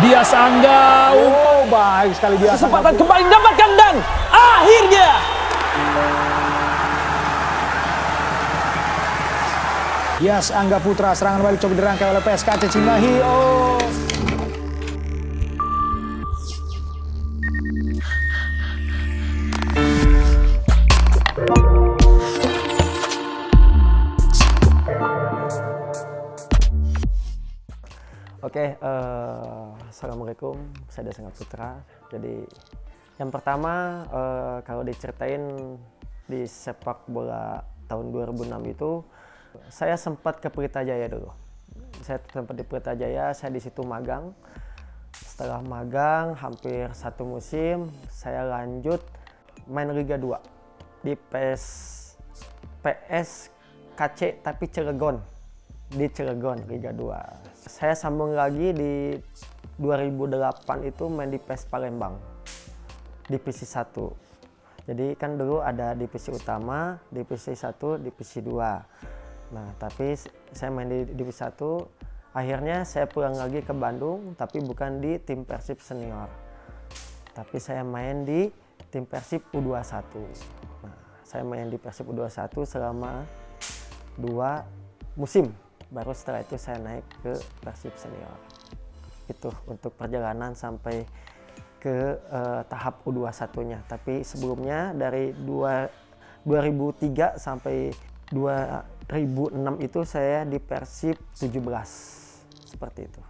Dias Angga. Oh, baik sekali Dias. Kesempatan kembali didapatkan dan akhirnya Dias Angga Putra, serangan balik coba dirangkai oleh PSKC Cimahi. Oh. Oke, assalamualaikum, saya Dias Angga Putra. Jadi yang pertama, kalau diceritain di sepak bola tahun 2006 itu, saya sempat ke Pelita Jaya dulu. Saya sempat di Pelita Jaya, saya di situ magang. Setelah magang hampir 1 musim, saya lanjut main Liga 2 di PSKC tapi Cilegon, di Cilegon Liga 2. Saya sambung lagi di 2008 itu main di PES Palembang, divisi 1. Jadi kan dulu ada divisi utama, divisi 1, divisi 2. Nah, tapi saya main di divisi 1, akhirnya saya pulang lagi ke Bandung, tapi bukan di tim Persib senior. Tapi saya main di tim Persib U21. Nah, saya main di Persib U21 selama 2 musim. Baru setelah itu saya naik ke Persib senior. Itu untuk perjalanan sampai ke tahap U21-nya. Tapi sebelumnya dari 2003 sampai 2006 itu saya di Persib 17. Seperti itu.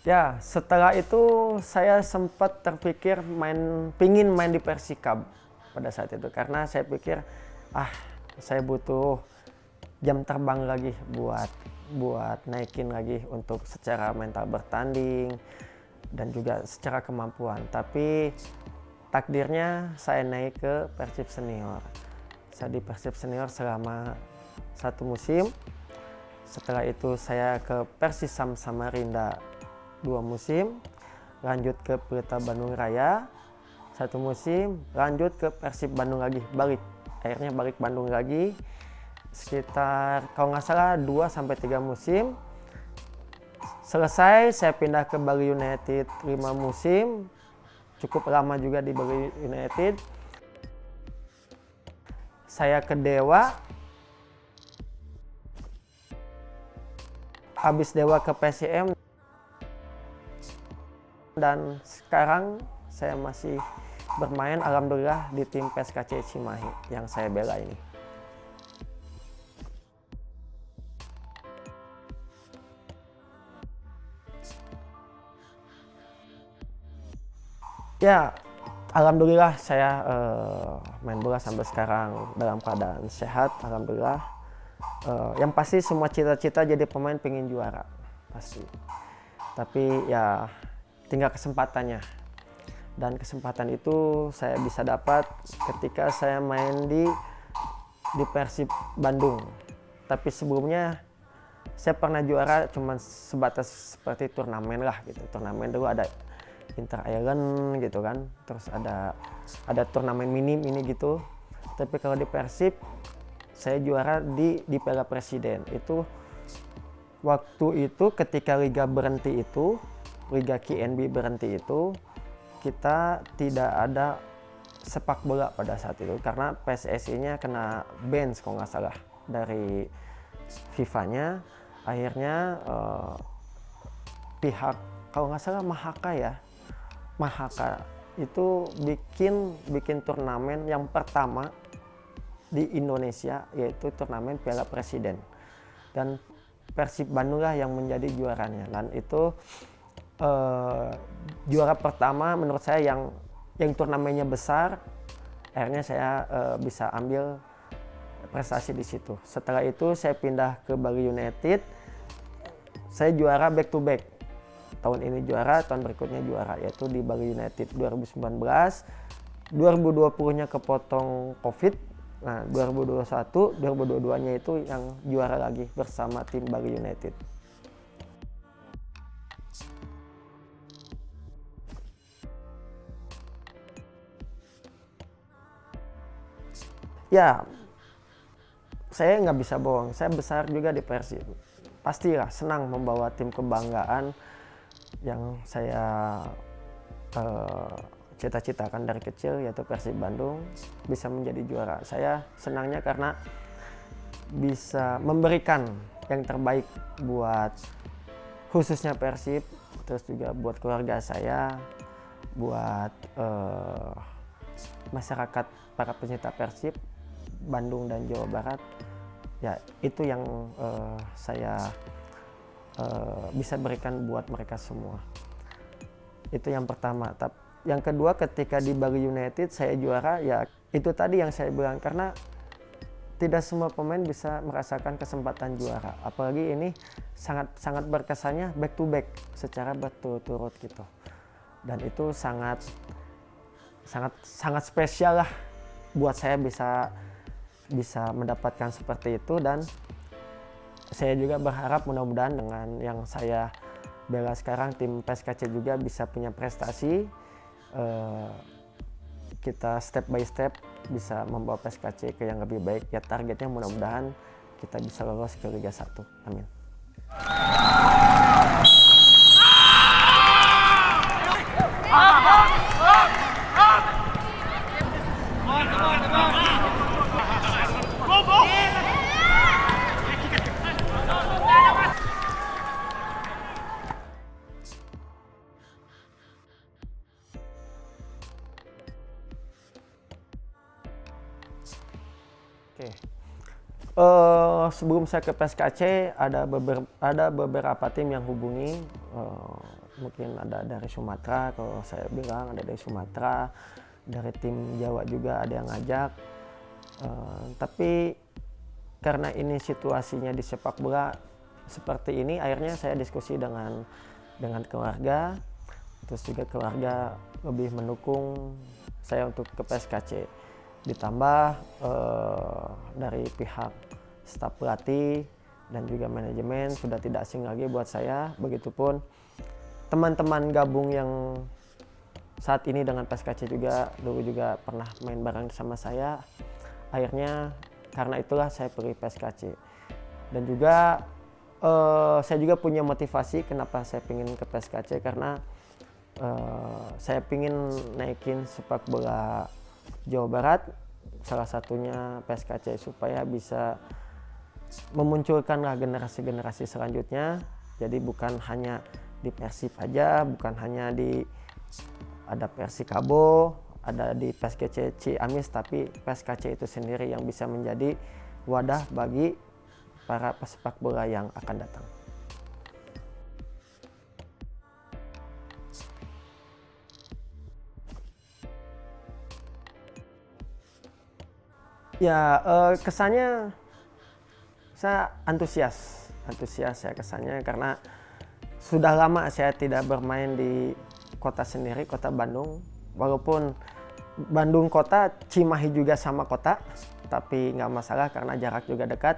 Ya, setelah itu saya sempat terpikir pingin main di Persikab pada saat itu. Karena saya pikir, saya butuh jam terbang lagi buat naikin lagi untuk secara mental bertanding dan juga secara kemampuan. Tapi takdirnya saya naik ke Persib senior. Saya di Persib senior selama 1 musim. Setelah itu saya ke Persisam Samarinda 2 musim, lanjut ke Pelita Bandung Raya 1 musim, lanjut ke Persib Bandung lagi, akhirnya balik Bandung lagi sekitar kalau nggak salah 2-3 musim. Selesai saya pindah ke Bali United 5 musim, cukup lama juga di Bali United. Saya ke Dewa, habis Dewa ke PSM, dan sekarang saya masih bermain alhamdulillah di tim PSKC Cimahi yang saya bela ini. Ya, alhamdulillah saya main bola sampai sekarang dalam keadaan sehat, alhamdulillah. Yang pasti semua cita-cita jadi pemain pengen juara, pasti. Tapi ya tinggal kesempatannya. Dan kesempatan itu saya bisa dapat ketika saya main di Persib Bandung. Tapi sebelumnya saya pernah juara cuman sebatas seperti turnamen lah gitu. Turnamen dulu ada Inter Island gitu kan, terus ada turnamen mini gitu. Tapi kalau di Persib saya juara di Piala Presiden. Itu waktu itu ketika liga berhenti itu, liga KNB berhenti itu, kita tidak ada sepak bola pada saat itu karena PSSI-nya kena ban kalau nggak salah dari FIFA-nya. Akhirnya pihak kalau nggak salah Mahaka itu bikin turnamen yang pertama di Indonesia, yaitu turnamen Piala Presiden, dan Persib Bandung lah yang menjadi juaranya. Dan itu juara pertama menurut saya yang turnamennya besar. Akhirnya saya bisa ambil prestasi di situ. Setelah itu saya pindah ke Bali United, saya juara back to back. Tahun ini juara, tahun berikutnya juara, yaitu di Bali United 2019. 2020-nya kepotong COVID. Nah, 2021, 2022-nya itu yang juara lagi bersama tim Bali United. Ya, saya nggak bisa bohong, saya besar juga di Persib. Pastilah senang membawa tim kebanggaan yang saya cita-citakan dari kecil, yaitu Persib Bandung bisa menjadi juara. Saya senangnya karena bisa memberikan yang terbaik buat khususnya Persib, terus juga buat keluarga saya, buat masyarakat para pencinta Persib Bandung dan Jawa Barat. Ya itu yang saya bisa berikan buat mereka semua. Itu yang pertama. Yang kedua, ketika di Bali United saya juara, ya itu tadi yang saya bilang, karena tidak semua pemain bisa merasakan kesempatan juara. Apalagi ini sangat berkesannya back to back secara berturut-turut gitu. Dan itu sangat spesial lah buat saya bisa mendapatkan seperti itu. Dan saya juga berharap mudah-mudahan dengan yang saya bela sekarang, tim PSKC juga bisa punya prestasi. Kita step by step bisa membawa PSKC ke yang lebih baik. Ya targetnya mudah-mudahan kita bisa lolos ke Liga 1. Amin. Oke. Sebelum saya ke PSKC ada beberapa tim yang hubungi, mungkin ada dari Sumatera, kalau saya bilang ada dari Sumatera, dari tim Jawa juga ada yang ngajak, tapi karena ini situasinya di sepak bola seperti ini, akhirnya saya diskusi dengan keluarga, terus juga keluarga lebih mendukung saya untuk ke PSKC. Ditambah dari pihak staf pelatih dan juga manajemen sudah tidak asing lagi buat saya. Begitupun teman-teman gabung yang saat ini dengan PSKC juga dulu juga pernah main bareng sama saya. Akhirnya karena itulah saya pilih PSKC. Dan juga saya juga punya motivasi kenapa saya ingin ke PSKC, karena saya ingin naikin sepak bola Jawa Barat, salah satunya PSKC, supaya bisa memunculkanlah generasi-generasi selanjutnya. Jadi bukan hanya di Persib aja, bukan hanya ada Persikabo, ada di PSKC Ciamis, tapi PSKC itu sendiri yang bisa menjadi wadah bagi para pesepak bola yang akan datang. Ya, kesannya saya antusias ya kesannya, karena sudah lama saya tidak bermain di kota sendiri, kota Bandung. Walaupun Bandung kota, Cimahi juga sama kota, tapi nggak masalah karena jarak juga dekat.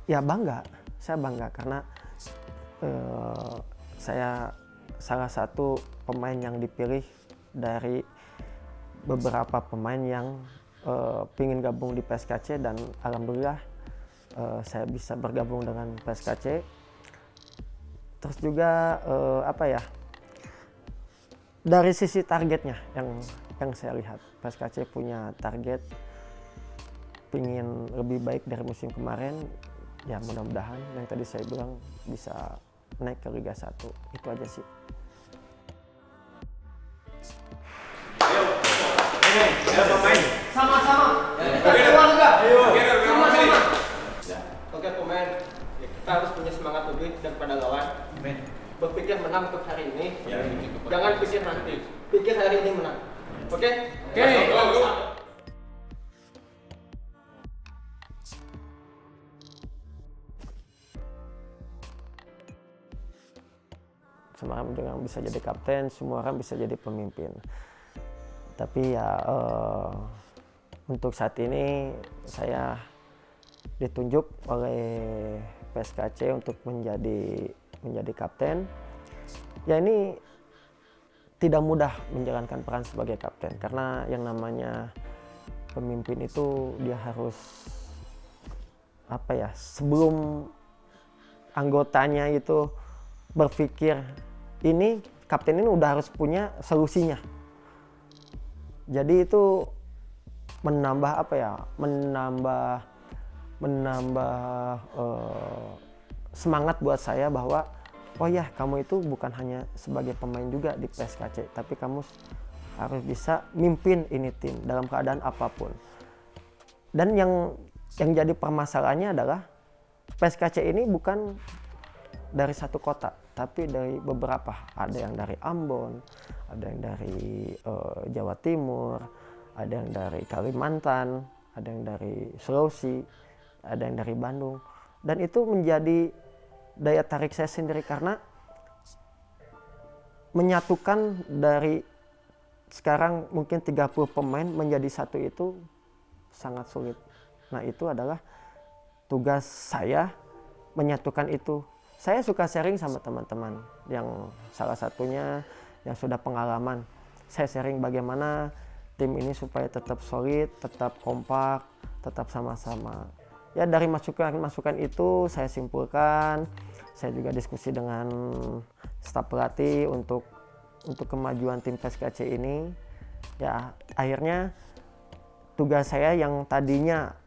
Ya saya bangga karena saya salah satu pemain yang dipilih dari beberapa pemain yang ingin gabung di PSKC, dan alhamdulillah saya bisa bergabung dengan PSKC. Terus juga dari sisi targetnya yang saya lihat, PSKC punya target ingin lebih baik dari musim kemarin. Ya mudah-mudahan yang tadi saya bilang bisa naik ke Liga 1. Itu aja sih. Sama-sama. Keluarga. Sama-sama. Oke pemain, kita harus punya semangat lebih daripada lawan. Berpikir menang untuk hari ini. Jangan pikir nanti. Pikir hari ini menang. Oke? Oke. Semua orang juga bisa jadi kapten, semua orang bisa jadi pemimpin. Tapi ya untuk saat ini saya ditunjuk oleh PSKC untuk menjadi kapten. Ya ini tidak mudah menjalankan peran sebagai kapten, karena yang namanya pemimpin itu dia harus sebelum anggotanya itu berpikir ini kapten ini udah harus punya solusinya. Jadi itu menambah apa ya? Menambah semangat buat saya bahwa oh ya, kamu itu bukan hanya sebagai pemain juga di PSKC, tapi kamu harus bisa mimpin ini tim dalam keadaan apapun. Dan yang jadi permasalahannya adalah PSKC ini bukan dari satu kota, tapi dari beberapa. Ada yang dari Ambon, ada yang dari Jawa Timur, ada yang dari Kalimantan, ada yang dari Sulawesi, ada yang dari Bandung. Dan itu menjadi daya tarik saya sendiri karena menyatukan dari sekarang mungkin 30 pemain menjadi satu itu sangat sulit. Nah, itu adalah tugas saya menyatukan itu. Saya suka sharing sama teman-teman yang salah satunya yang sudah pengalaman. Saya sharing bagaimana tim ini supaya tetap solid, tetap kompak, tetap sama-sama. Ya, dari masukan-masukan itu saya simpulkan, saya juga diskusi dengan staf pelatih untuk kemajuan tim PSKC ini. Ya, akhirnya tugas saya yang tadinya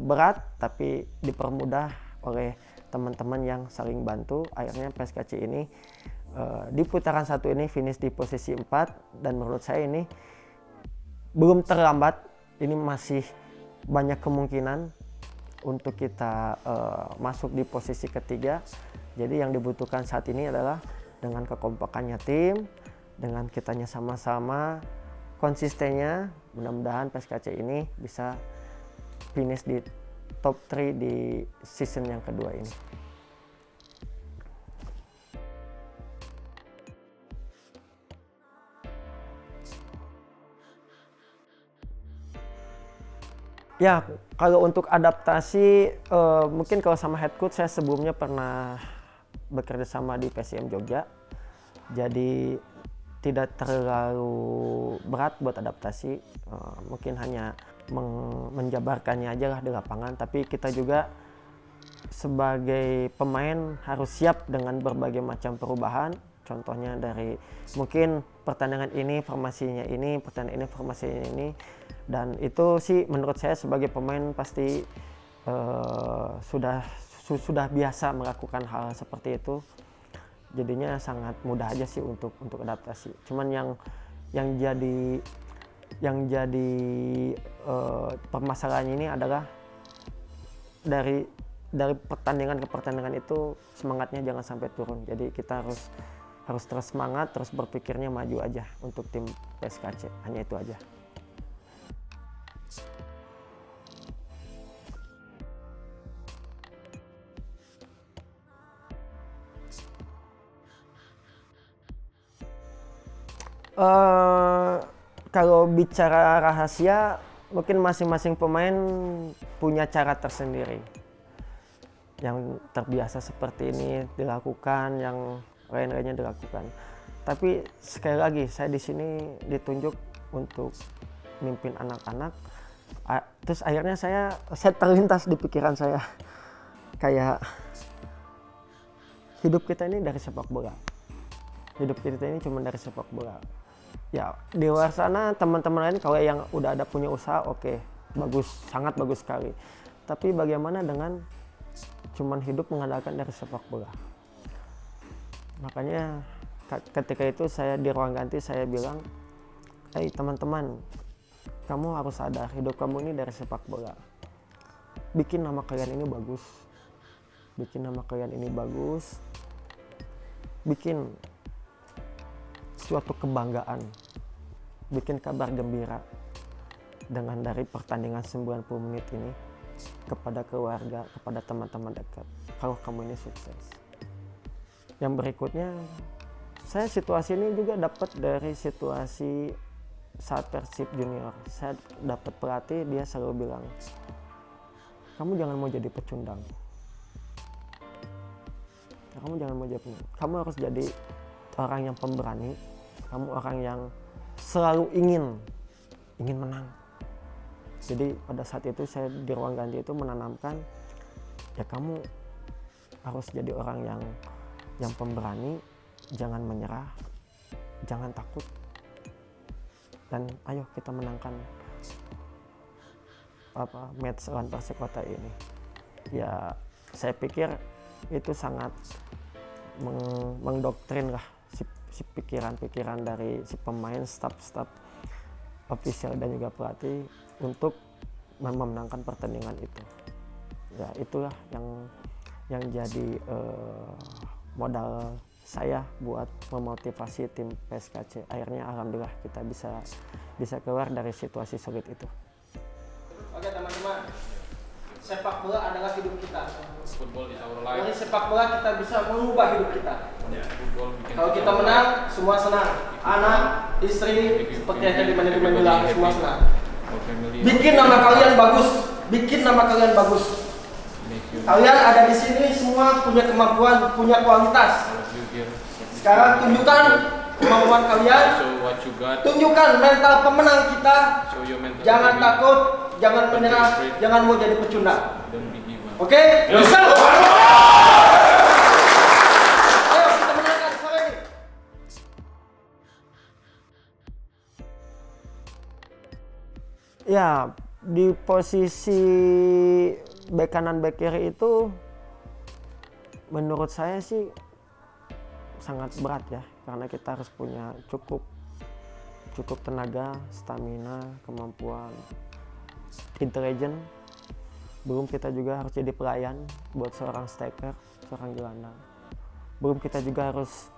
berat tapi dipermudah oleh teman-teman yang saling bantu. Akhirnya PSKC ini di putaran 1 ini finish di posisi 4, dan menurut saya ini belum terlambat. Ini masih banyak kemungkinan untuk kita masuk di posisi ketiga. Jadi yang dibutuhkan saat ini adalah dengan kekompakannya tim, dengan kitanya sama-sama konsistennya, mudah-mudahan PSKC ini bisa finish di top 3 di season yang kedua ini. Ya, kalau untuk adaptasi, mungkin kalau sama head coach saya sebelumnya pernah bekerja sama di PSM Jogja. Jadi tidak terlalu berat buat adaptasi, mungkin hanya menjabarkannya aja lah di lapangan. Tapi kita juga sebagai pemain harus siap dengan berbagai macam perubahan. Contohnya dari mungkin pertandingan ini formasinya ini, pertandingan ini formasinya ini. Dan itu sih menurut saya sebagai pemain pasti sudah biasa melakukan hal seperti itu. Jadinya sangat mudah aja sih untuk adaptasi. Cuman yang jadi permasalahan ini adalah dari pertandingan ke pertandingan itu semangatnya jangan sampai turun. Jadi kita harus terus semangat, terus berpikirnya maju aja untuk tim PSKC. Hanya itu aja. Kalau bicara rahasia, mungkin masing-masing pemain punya cara tersendiri. Yang terbiasa seperti ini dilakukan, yang lain-lainnya dilakukan. Tapi sekali lagi, saya di sini ditunjuk untuk mimpin anak-anak. Terus akhirnya saya terlintas di pikiran saya, kayak hidup kita ini dari sepak bola. Hidup kita ini cuma dari sepak bola. Ya, di luar sana teman-teman lain kalau yang udah ada punya usaha, oke, bagus, sangat bagus sekali. Tapi bagaimana dengan cuman hidup mengandalkan dari sepak bola? Makanya ketika itu saya di ruang ganti saya bilang, "Hey teman-teman, kamu harus sadar hidup kamu ini dari sepak bola. Bikin nama kalian ini bagus. Bikin nama kalian ini bagus. Bikin suatu kebanggaan, bikin kabar gembira dengan dari pertandingan 90 menit ini kepada keluarga, kepada teman-teman dekat, kalau kamu ini sukses." Yang berikutnya, saya situasi ini juga dapat dari situasi saat Persib Junior. Saya dapat pelatih, dia selalu bilang, "Kamu jangan mau jadi pecundang. Kamu jangan mau jadi pecundang. Kamu harus jadi orang yang pemberani. Kamu orang yang selalu ingin menang." Jadi pada saat itu saya di ruang ganti itu menanamkan, ya kamu harus jadi orang yang pemberani, jangan menyerah, jangan takut, dan ayo kita menangkan match lawan Persikota ini. Ya saya pikir itu sangat mendoktrin lah si pikiran-pikiran dari si pemain, staf official dan juga pelatih untuk memenangkan pertandingan itu. Ya itulah yang jadi modal saya buat memotivasi tim PSKC. Akhirnya alhamdulillah kita bisa keluar dari situasi sulit itu. Oke teman-teman, sepak bola adalah hidup kita. Football is our life. Dari sepak bola kita bisa mengubah hidup kita. Football we can Kalau kita menang, semua senang. Anak, istri, seperti yang tadi manajemen bilang, semua senang. Our family. Bikin nama kalian bagus. Bikin nama kalian bagus. Make you Kalian ada di sini semua punya kemampuan, punya kualitas. all of you here. Sekarang tunjukkan kemampuan kalian. Show what you got. Tunjukkan mental pemenang kita. Show your mental. Jangan ability. takut, jangan menyerah, jangan mau jadi pecundang. Don't be given. Oke? Bisa? Ayo kita menangkan sore ini. Ya, di posisi bek kanan bek kiri itu menurut saya sih sangat berat ya, karena kita harus punya cukup tenaga, stamina, kemampuan, intelijen. Belum kita juga harus jadi pelayan buat seorang striker, seorang gelandang. Belum kita juga harus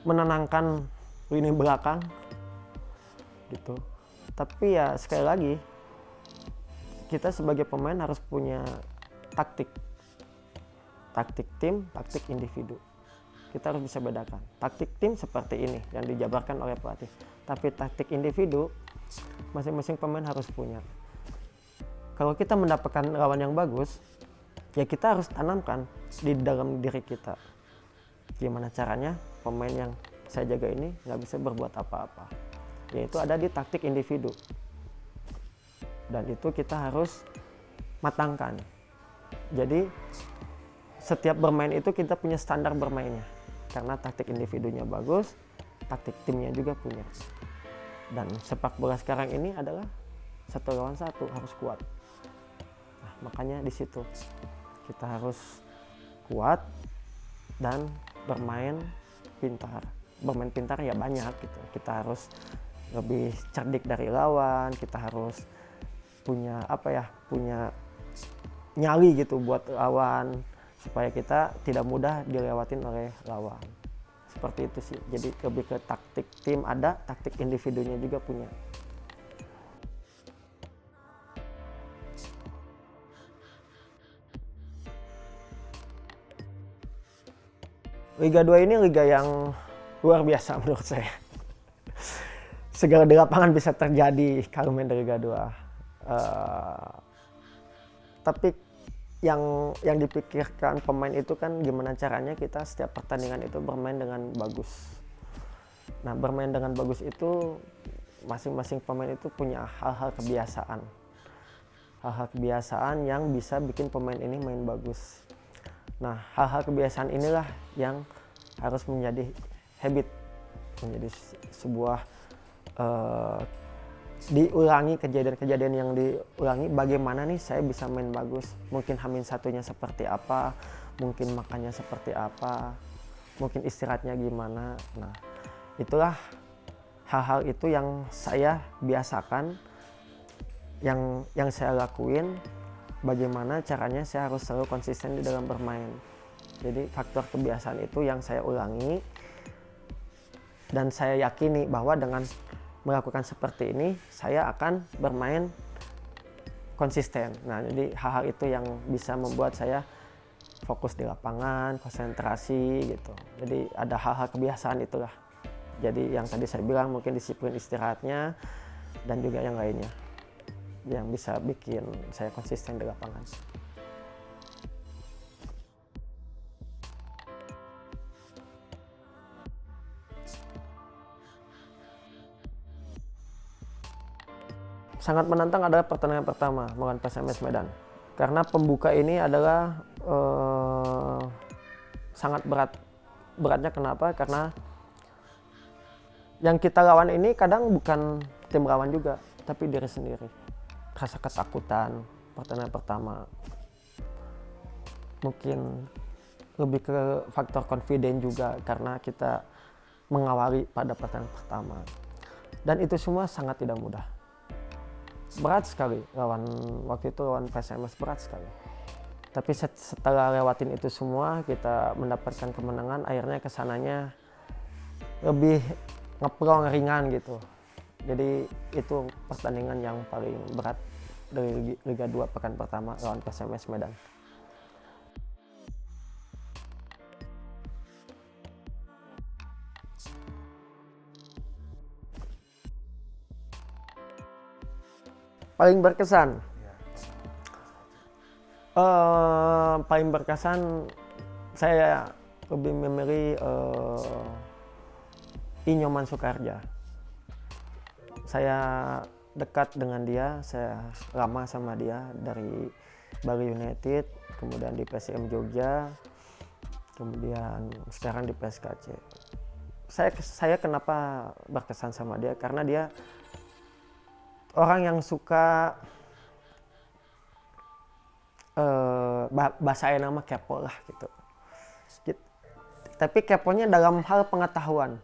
menenangkan lini belakang gitu. Tapi ya sekali lagi, kita sebagai pemain harus punya taktik tim, taktik individu. Kita harus bisa bedakan. Taktik tim seperti ini yang dijabarkan oleh pelatih. Tapi taktik individu, masing-masing pemain harus punya. Kalau kita mendapatkan lawan yang bagus, ya kita harus tanamkan di dalam diri kita. Gimana caranya pemain yang saya jaga ini nggak bisa berbuat apa-apa. Yaitu ada di taktik individu. Dan itu kita harus matangkan. Jadi setiap bermain itu kita punya standar bermainnya. Karena taktik individunya bagus, taktik timnya juga punya. Dan sepak bola sekarang ini adalah 1 lawan 1, harus kuat. Nah, makanya di situ kita harus kuat dan bermain pintar. Bermain pintar ya banyak gitu. Kita harus lebih cerdik dari lawan, kita harus punya punya nyali gitu buat lawan, supaya kita tidak mudah dilewatin oleh lawan. Seperti itu sih. Jadi lebih ke taktik tim ada, taktik individunya juga punya. Liga 2 ini liga yang luar biasa menurut saya. Segala di lapangan bisa terjadi kalau main di Liga 2. Tapi yang dipikirkan pemain itu kan gimana caranya kita setiap pertandingan itu bermain dengan bagus. Nah, bermain dengan bagus itu masing-masing pemain itu punya hal-hal kebiasaan. Hal-hal kebiasaan yang bisa bikin pemain ini main bagus. Nah, hal-hal kebiasaan inilah yang harus menjadi habit, menjadi sebuah diulangi, kejadian-kejadian yang diulangi. Bagaimana nih saya bisa main bagus, mungkin hamin satunya seperti apa, mungkin makannya seperti apa, mungkin istirahatnya gimana. Nah, itulah hal-hal itu yang saya biasakan, yang saya lakuin. Bagaimana caranya saya harus selalu konsisten di dalam bermain. Jadi faktor kebiasaan itu yang saya ulangi, dan saya yakini bahwa dengan melakukan seperti ini saya akan bermain konsisten. Nah, jadi hal-hal itu yang bisa membuat saya fokus di lapangan, konsentrasi gitu. Jadi ada hal-hal kebiasaan itulah. Jadi yang tadi saya bilang mungkin disiplin istirahatnya dan juga yang lainnya yang bisa bikin saya konsisten di lapangan. Sangat menantang adalah pertandingan pertama melawan PSMS Medan. Karena pembuka ini adalah sangat berat. Beratnya kenapa? Karena yang kita lawan ini kadang bukan tim lawan juga, tapi diri sendiri. Rasa ketakutan pertandingan pertama. Mungkin lebih ke faktor confident juga karena kita mengawali pada pertandingan pertama. Dan itu semua sangat tidak mudah. Berat sekali waktu itu lawan PSMS, berat sekali. Tapi setelah lewatin itu semua, kita mendapatkan kemenangan, akhirnya kesananya lebih ngeplong, ringan gitu. Jadi itu pertandingan yang paling berat dari Liga 2 pekan pertama lawan PSMS Medan. Paling berkesan? Paling berkesan saya lebih memilih Inyoman Sukarja. Saya dekat dengan dia, saya lama sama dia dari Bali United, kemudian di PSM Jogja, kemudian sekarang di PSKC. Saya kenapa berkesan sama dia? Karena dia orang yang suka bahasa nama kepo lah gitu. Tapi keponya dalam hal pengetahuan.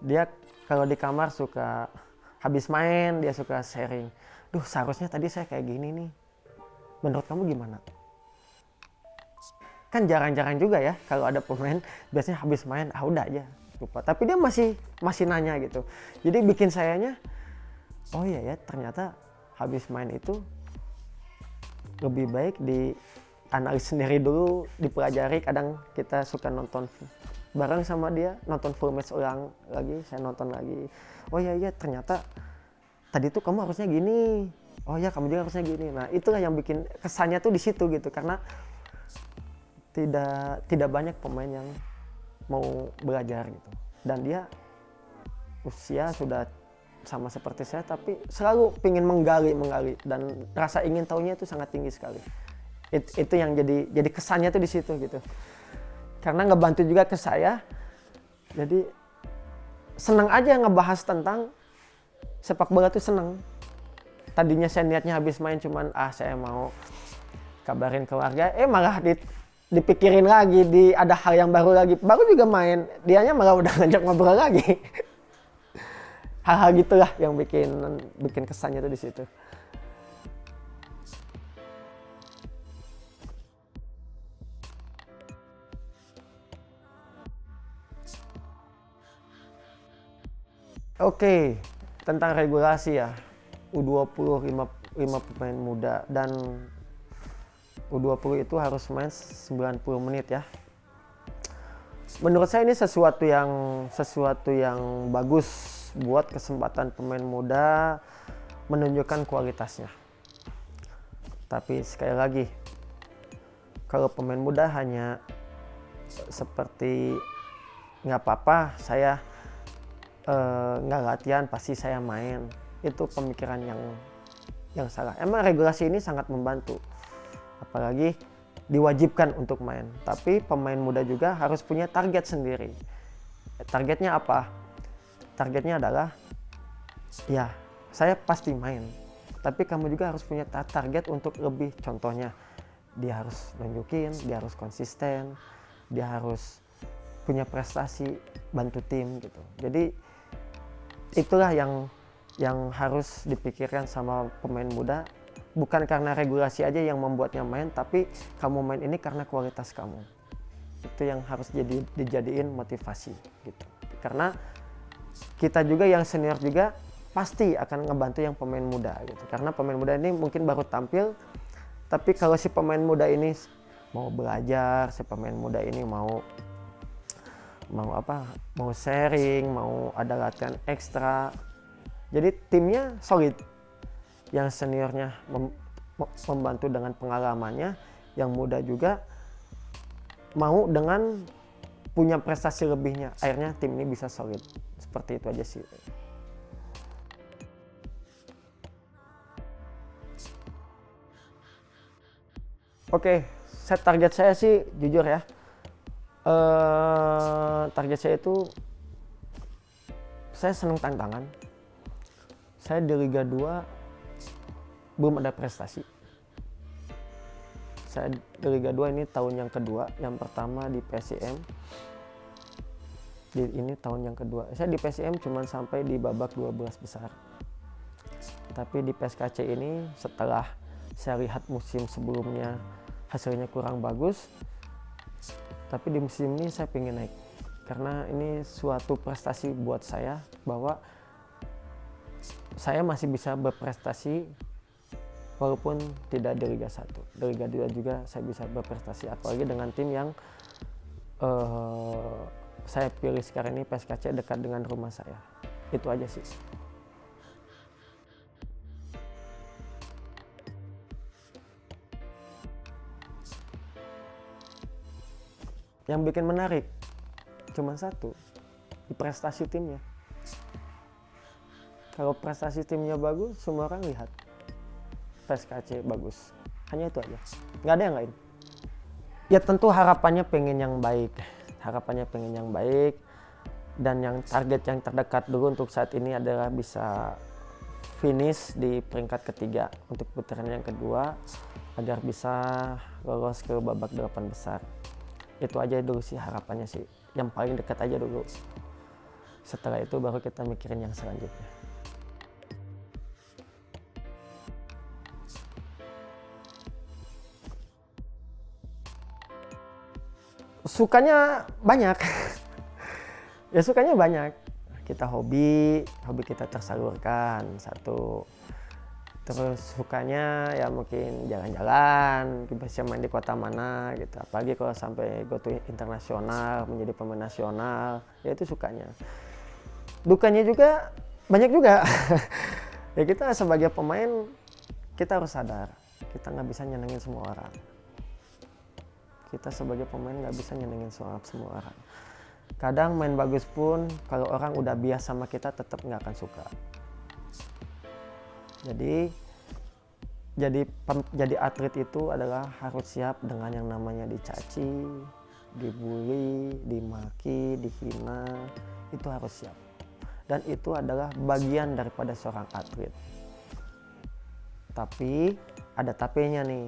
Dia kalau di kamar suka habis main, dia suka sharing. Duh, seharusnya tadi saya kayak gini nih. Menurut kamu gimana? Kan jarang-jarang juga ya kalau ada pemain biasanya habis main, udah aja lupa. Tapi dia masih nanya gitu. Jadi bikin sayanya, oh iya ya, ternyata habis main itu lebih baik dianalisis sendiri dulu, dipelajari. Kadang kita suka nonton bareng sama dia, nonton full match ulang lagi, saya nonton lagi. Oh iya ternyata tadi tuh kamu harusnya gini. Oh iya, kamu juga harusnya gini. Nah, itulah yang bikin kesannya tuh di situ gitu, karena tidak banyak pemain yang mau belajar gitu. Dan dia usia sudah sama seperti saya, tapi selalu ingin menggali dan rasa ingin tahunya itu sangat tinggi sekali. Itu yang jadi kesannya tuh di situ gitu. Karena ngebantu juga ke saya, jadi senang aja ngebahas tentang sepak bola tuh senang. Tadinya saya niatnya habis main cuman saya mau kabarin keluarga, malah dipikirin lagi, ada hal yang baru lagi, baru juga main, dianya malah udah ngajak ngobrol lagi. Hal-hal gitulah yang bikin kesannya tuh di situ. Oke, tentang regulasi ya. U20 5 pemain muda dan U20 itu harus main 90 menit ya. Menurut saya ini sesuatu yang bagus buat kesempatan pemain muda menunjukkan kualitasnya. Tapi sekali lagi, kalau pemain muda hanya seperti nggak apa-apa, saya nggak latihan pasti saya main, itu pemikiran yang salah. Emang regulasi ini sangat membantu, apalagi diwajibkan untuk main. Tapi pemain muda juga harus punya target sendiri. Targetnya apa? Targetnya adalah, ya saya pasti main. Tapi kamu juga harus punya target untuk lebih. Contohnya, dia harus nunjukin, dia harus konsisten, dia harus punya prestasi, bantu tim gitu. Jadi itulah yang harus dipikirkan sama pemain muda. Bukan karena regulasi aja yang membuatnya main, tapi kamu main ini karena kualitas kamu. Itu yang harus dijadiin motivasi gitu. Karena kita juga yang senior juga pasti akan ngebantu yang pemain muda gitu. Karena pemain muda ini mungkin baru tampil, tapi kalau si pemain muda ini mau belajar, si pemain muda ini mau sharing, mau ada latihan ekstra. Jadi timnya solid. Yang seniornya membantu dengan pengalamannya, yang muda juga mau dengan punya prestasi lebihnya. Akhirnya tim ini bisa solid. Seperti itu aja sih. Oke, target saya sih jujur ya, Target saya itu, saya senang tantangan. Saya di Liga 2 belum ada prestasi. Saya di Liga 2 ini tahun yang kedua. Yang pertama di PSIM. Ini tahun yang kedua. Saya di PSIM cuma sampai di babak 12 besar. Tapi di PSKC ini setelah saya lihat musim sebelumnya hasilnya kurang bagus. Tapi di musim ini saya pengen naik. Karena ini suatu prestasi buat saya bahwa saya masih bisa berprestasi walaupun tidak di Liga 1. Di Liga 2 juga saya bisa berprestasi, apalagi dengan tim yang saya pilih sekarang ini, PSKC, dekat dengan rumah saya. Itu aja sih. Yang bikin menarik cuma satu, di prestasi timnya. Kalau prestasi timnya bagus, semua orang lihat PSKC bagus. Hanya itu aja, nggak ada yang lain. Ya tentu harapannya pengen yang baik. Dan yang target yang terdekat dulu untuk saat ini adalah bisa finish di peringkat ketiga untuk putaran yang kedua, agar bisa lolos ke babak 8 besar. Itu aja dulu sih harapannya sih, yang paling dekat aja dulu. Setelah itu baru kita mikirin yang selanjutnya. Sukanya banyak. Ya sukanya banyak. Kita hobi kita tersalurkan satu. Terus sukanya ya mungkin jalan-jalan, bisa main di kota mana gitu. Apalagi kalau sampai go to internasional, menjadi pemain nasional, ya itu sukanya. Dukanya juga banyak juga. Ya kita sebagai pemain, kita harus sadar, kita nggak bisa nyenengin semua orang. Kita sebagai pemain nggak bisa nyenengin semua orang. Kadang main bagus pun, kalau orang udah biasa sama kita tetap nggak akan suka. Jadi atlet itu adalah harus siap dengan yang namanya dicaci, dibully, dimaki, dihina. Itu harus siap. Dan itu adalah bagian daripada seorang atlet. Tapi ada tapinya nih.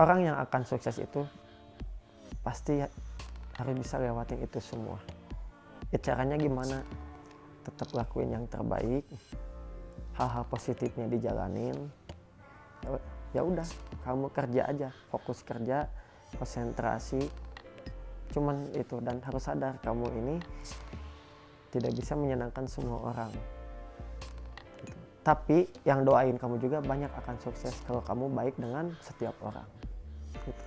Orang yang akan sukses itu pasti harus bisa lewatin itu semua. Ya caranya gimana? Tetap lakuin yang terbaik, hal-hal positifnya dijalanin. Ya udah, kamu kerja aja, fokus kerja, konsentrasi. Cuman itu, dan harus sadar kamu ini tidak bisa menyenangkan semua orang. Gitu. Tapi yang doain kamu juga banyak akan sukses kalau kamu baik dengan setiap orang. Gitu.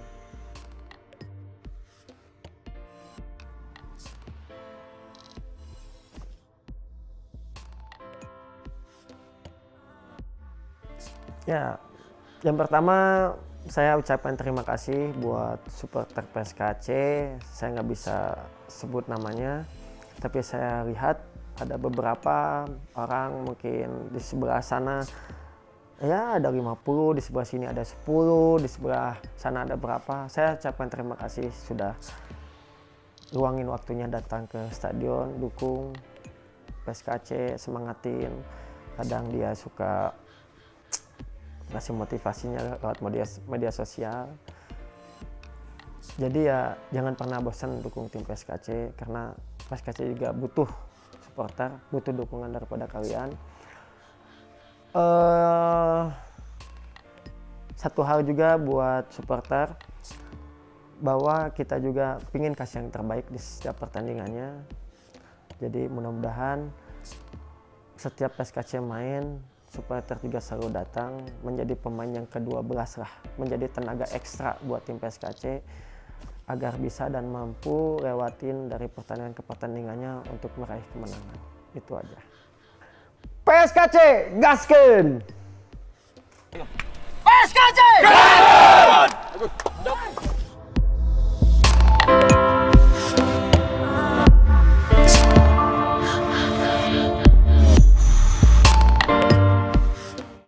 Ya, yang pertama saya ucapkan terima kasih buat supporter PSKC. Saya nggak bisa sebut namanya, tapi saya lihat ada beberapa orang mungkin di sebelah sana ya ada 50, di sebelah sini ada 10, di sebelah sana ada berapa. Saya ucapkan terima kasih sudah luangin waktunya datang ke stadion, dukung PSKC, semangatin. Kadang dia suka kasih motivasinya lewat media sosial. Jadi ya jangan pernah bosan dukung tim PSKC, karena PSKC juga butuh supporter, butuh dukungan daripada kalian. Satu hal juga buat supporter, bahwa kita juga ingin kasih yang terbaik di setiap pertandingannya. Jadi mudah-mudahan setiap PSKC main, supporter juga selalu datang, menjadi pemain yang ke-12 lah, menjadi tenaga ekstra buat tim PSKC agar bisa dan mampu lewatin dari pertandingan ke pertandingannya untuk meraih kemenangan. Itu aja. PSKC gaskeun! PSKC!